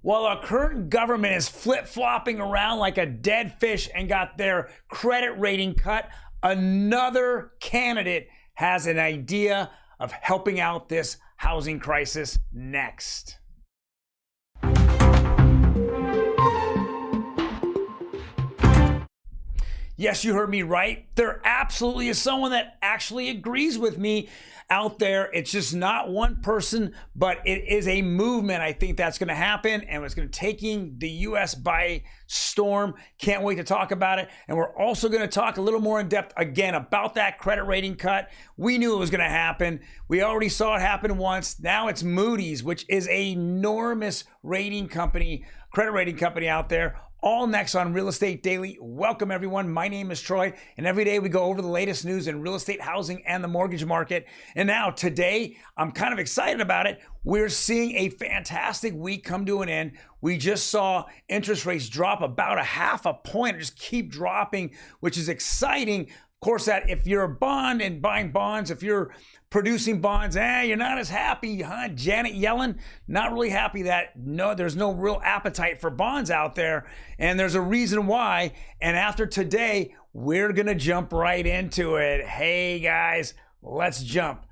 while our current government is flip-flopping around like a dead fish and got their credit rating cut, another candidate has an idea of helping out this housing crisis next. Yes, you heard me right. There absolutely is someone that actually agrees with me out there. It's just not one person, but it is a movement. I think that's going to happen, and it's going to taking the U.S. by storm. Can't wait to talk about it. And we're also going to talk a little more in depth again about that credit rating cut. We knew it was going to happen. We already saw it happen once. Now it's Moody's, which is an enormous rating company, credit rating company out there. All next on Real Estate Daily. Welcome, everyone. My name is Troy, and every day we go over the latest news in real estate, housing, and the mortgage market. And now today, I'm kind of excited about it. We're seeing a fantastic week come to an end. We just saw interest rates drop about a half a point, just keep dropping, which is exciting. Of course, that if you're a bond and buying bonds, if you're producing bonds, you're not as happy, huh? Janet Yellen, not really happy that there's no real appetite for bonds out there. And there's a reason why. And after today, we're going to jump right into it. Hey guys, let's jump.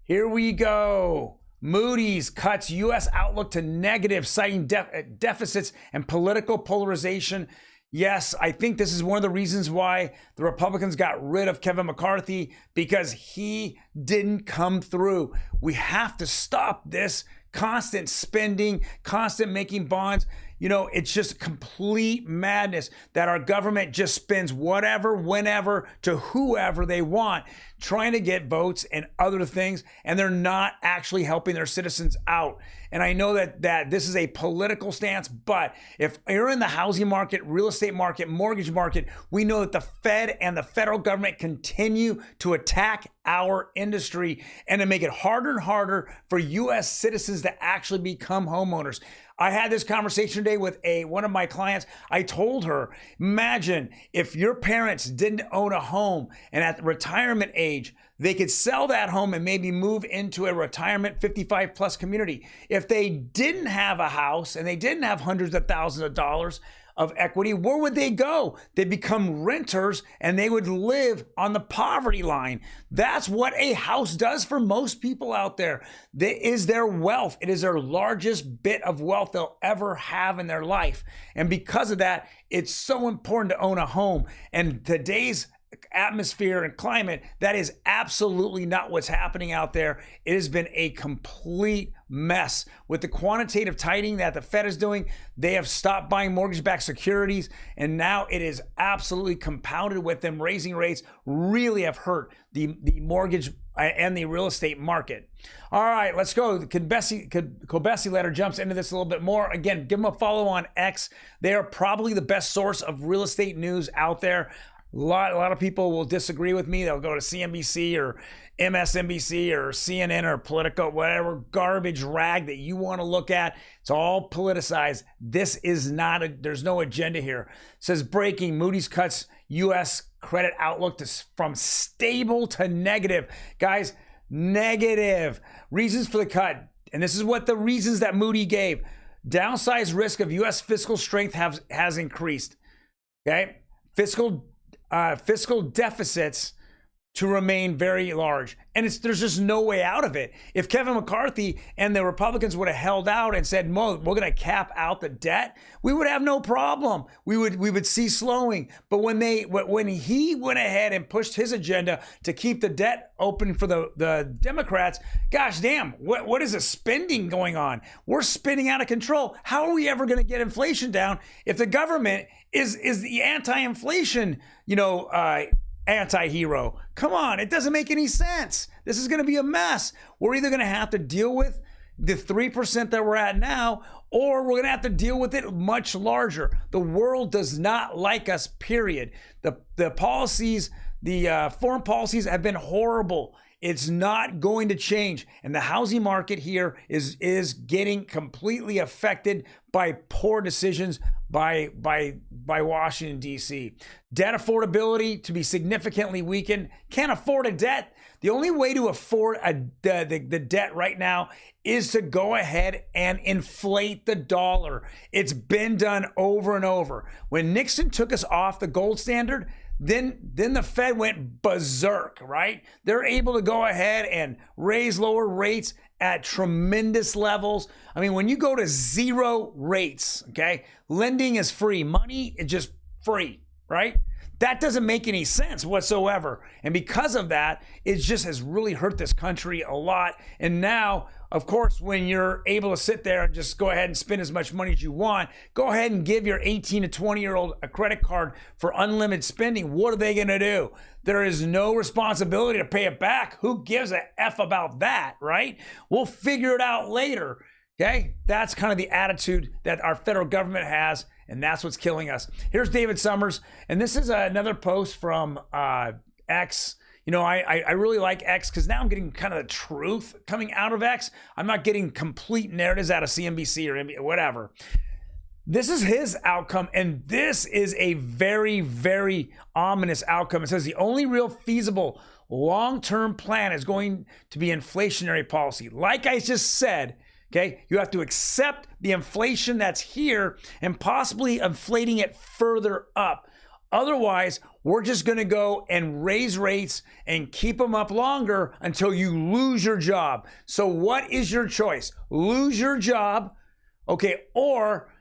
Here we go. Moody's cuts U.S. outlook to negative, citing deficits and political polarization. Yes, I think this is one of the reasons why the Republicans got rid of Kevin McCarthy, because he didn't come through. We have to stop this constant spending, constant making bonds. You know, it's just complete madness that our government just spends whatever, whenever, to whoever they want, trying to get votes and other things, and they're not actually helping their citizens out. And I know that this is a political stance, but if you're in the housing market, real estate market, mortgage market, we know that the Fed and the federal government continue to attack our industry and to make it harder and harder for U.S. citizens to actually become homeowners. I had this conversation today with one of my clients. I told her, imagine if your parents didn't own a home and at the retirement age, they could sell that home and maybe move into a retirement 55 plus community. If they didn't have a house and they didn't have hundreds of thousands of dollars of equity, where would they go? They become renters and they would live on the poverty line. That's what a house does for most people out there. That is their wealth. It is their largest bit of wealth they'll ever have in their life. And because of that, it's so important to own a home. And today's atmosphere and climate, that is absolutely not what's happening out there. It has been a complete mess. With the quantitative tightening that the Fed is doing, they have stopped buying mortgage-backed securities, and now it is absolutely compounded with them raising rates, really have hurt the mortgage and the real estate market. All right, let's go. The Kobesi letter jumps into this a little bit more. Again, give them a follow on X. They are probably the best source of real estate news out there. A lot of people will disagree with me. They'll go to CNBC or MSNBC or CNN or Politico, whatever garbage rag that you want to look at. It's all politicized. This is not there's no agenda here. It says breaking, Moody's cuts U.S. credit outlook from stable to negative. Guys, negative. Reasons for the cut. And this is what the reasons that Moody gave. Downsized risk of U.S. fiscal strength has increased. Okay? Fiscal deficits to remain very large. And there's just no way out of it. If Kevin McCarthy and the Republicans would have held out and said, we're going to cap out the debt, we would have no problem. We would see slowing. But when he went ahead and pushed his agenda to keep the debt open for the Democrats, gosh damn, what is the spending going on? We're spending out of control. How are we ever going to get inflation down if the government is the anti-inflation, anti-hero? Come on, it doesn't make any sense. This is going to be a mess. We're either going to have to deal with the 3% that we're at now, or we're going to have to deal with it much larger. The world does not like us, period. The policies, the foreign policies have been horrible. It's not going to change. And the housing market here is getting completely affected by poor decisions by Washington, D.C. Debt affordability to be significantly weakened. Can't afford a debt. The only way to afford the debt right now is to go ahead and inflate the dollar. It's been done over and over. When Nixon took us off the gold standard, then the Fed went berserk, right? They're able to go ahead and raise lower rates at tremendous levels. I mean, when you go to zero rates, okay, lending is free. Money is just free, right? That doesn't make any sense whatsoever. And because of that, it just has really hurt this country a lot. And now, of course, when you're able to sit there and just go ahead and spend as much money as you want, go ahead and give your 18 to 20-year-old a credit card for unlimited spending. What are they going to do? There is no responsibility to pay it back. Who gives a F about that, right? We'll figure it out later. Okay, that's kind of the attitude that our federal government has, and that's what's killing us. Here's David Summers, and this is another post from X. You know, I really like X because now I'm getting kind of the truth coming out of X. I'm not getting complete narratives out of CNBC or whatever. This is his outcome, and this is a very, very ominous outcome. It says the only real feasible long-term plan is going to be inflationary policy. Like I just said, okay, you have to accept the inflation that's here and possibly inflating it further up. Otherwise, we're just going to go and raise rates and keep them up longer until you lose your job. So what is your choice? Lose your job, okay, or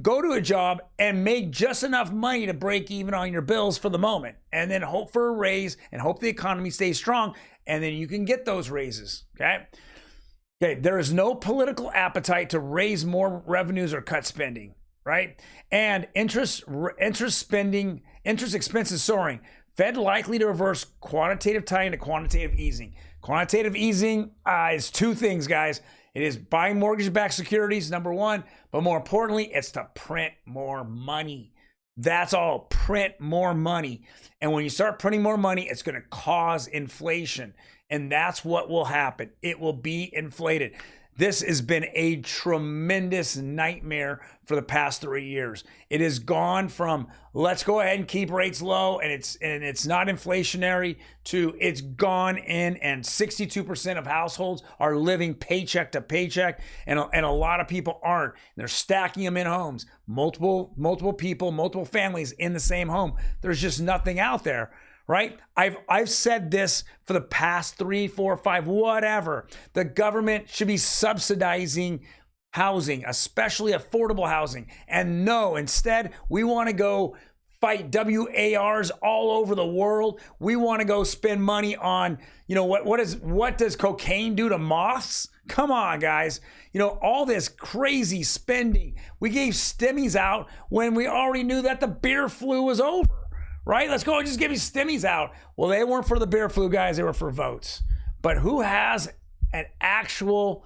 go to a job and make just enough money to break even on your bills for the moment, and then hope for a raise and hope the economy stays strong, and then you can get those raises, okay? Okay, there is no political appetite to raise more revenues or cut spending, right? And interest expenses soaring. Fed likely to reverse quantitative tightening to quantitative easing. Quantitative easing is two things, guys. It is buying mortgage-backed securities, number one, but more importantly, it's to print more money. That's all, print more money. And when you start printing more money, it's going to cause inflation. And that's what will happen. It will be inflated. This has been a tremendous nightmare for the past 3 years. It has gone from let's go ahead and keep rates low and it's not inflationary to it's gone in, and 62% of households are living paycheck to paycheck, and a lot of people aren't. They're stacking them in homes, multiple people, multiple families in the same home. There's just nothing out there. Right? I've said this for the past 3, 4, 5, whatever. The government should be subsidizing housing, especially affordable housing. And no, instead, we want to go fight WARs all over the world. We want to go spend money on, you know, what does cocaine do to moths? Come on, guys. You know, all this crazy spending. We gave stimmies out when we already knew that the beer flu was over. Right? Let's go and just give me stimmies out. Well, they weren't for the beer flu, guys. They were for votes. But who has an actual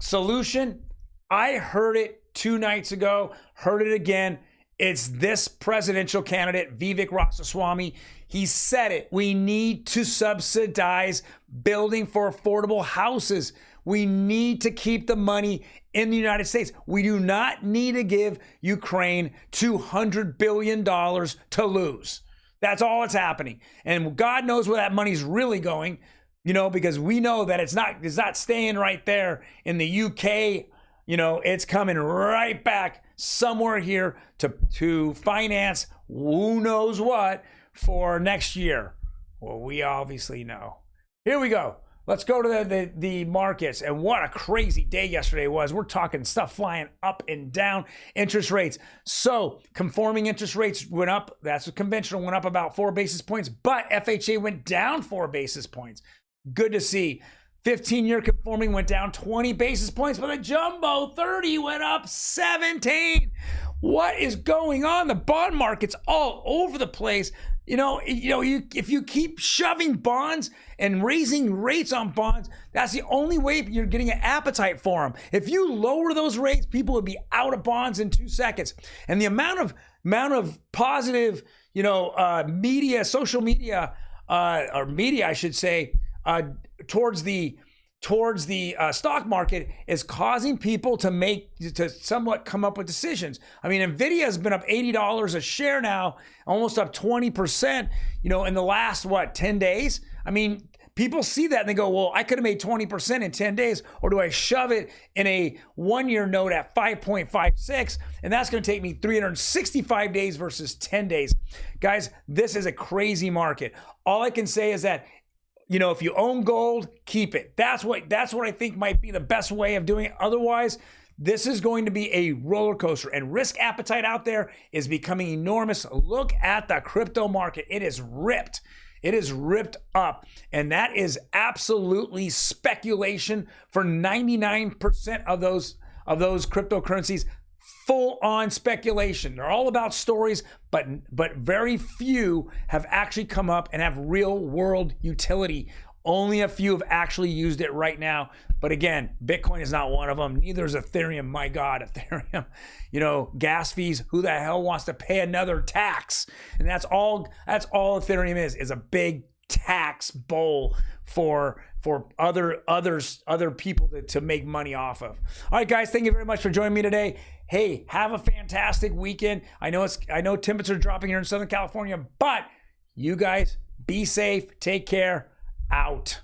solution? I heard it 2 nights ago, heard it again. It's this presidential candidate, Vivek Ramaswamy. He said it. We need to subsidize building for affordable houses. We need to keep the money in the United States. We do not need to give Ukraine $200 billion to lose. That's all that's happening. And God knows where that money's really going, you know, because we know that it's not staying right there in the UK. You know, it's coming right back somewhere here to finance who knows what for next year. Well, we obviously know. Here we go. Let's go to the markets. And what a crazy day yesterday was. We're talking stuff flying up and down. Interest rates. So conforming interest rates went up. That's what conventional went up about 4 basis points, but FHA went down 4 basis points. Good to see. 15-year conforming went down 20 basis points, but the jumbo 30 went up 17. What is going on? The bond market's all over the place. If you keep shoving bonds and raising rates on bonds, that's the only way you're getting an appetite for them. If you lower those rates, people would be out of bonds in 2 seconds. And the amount of positive, media, social media, or media, I should say, towards the towards the stock market is causing people to somewhat come up with decisions. I mean, Nvidia has been up $80 a share now, almost up 20%, in the last 10 days. I mean, people see that and they go, well, I could have made 20% in 10 days, or do I shove it in a 1-year note at 5.56? And that's going to take me 365 days versus 10 days. Guys, this is a crazy market. All I can say is that, if you own gold, keep it. That's what I think might be the best way of doing it. Otherwise, this is going to be a roller coaster, and risk appetite out there is becoming enormous. Look at the crypto market. It is ripped. It is ripped up, and that is absolutely speculation for 99% of those cryptocurrencies. Full on speculation. They're all about stories, but very few have actually come up and have real world utility. Only a few have actually used it right now. But again, Bitcoin is not one of them. Neither is Ethereum. My God, Ethereum, gas fees. Who the hell wants to pay another tax? And that's all Ethereum is a big tax bowl for other people to make money off of. All right, guys, thank you very much for joining me today. Hey, have a fantastic weekend. I know temperatures are dropping here in Southern California, but you guys be safe. Take care. Out.